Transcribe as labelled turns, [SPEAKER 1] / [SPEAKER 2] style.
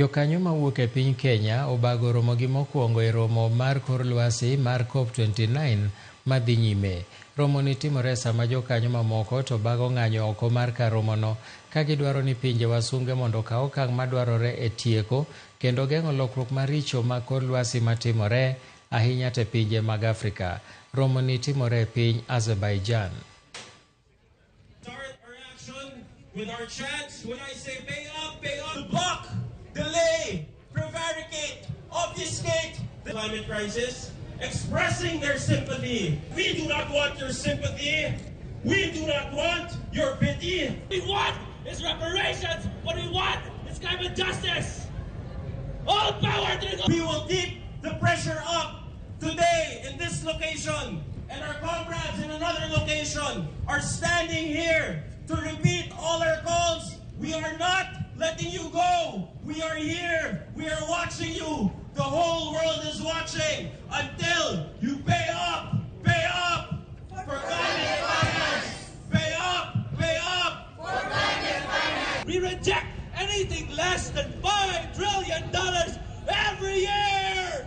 [SPEAKER 1] Jokanyo mawuok e piny Kenya obago Ramogi mokwongo e romo mar kor lwasi mar COP29 madhi nyime. Romo ni timore sama jokanyo mamoko to bago ng'anyo oko mar kar romono ka gidwaro ni pinje wasunge mondo okaw okang' madwarore e tieko kendo geng'o lokruok maricho ma kor lwasi matimore ahinya te pinje mag Afrika. Romo ni timore e piny Azerbaijan.
[SPEAKER 2] Start our action with our chants. When I say pay up, to block, delay, prevaricate, obfuscate the climate crisis, expressing their sympathy. We do not want your sympathy. We do not want your pity.
[SPEAKER 3] What we want is reparations. What we want is climate justice. All power to the...
[SPEAKER 2] We will keep the pressure up today in this location, and our comrades in another location are standing here to repeat all our calls. We are not letting you go. We are here. We are watching you. The whole world is watching until you pay up for climate finance. Pay up
[SPEAKER 3] for climate finance. We reject anything less than $5 trillion every year.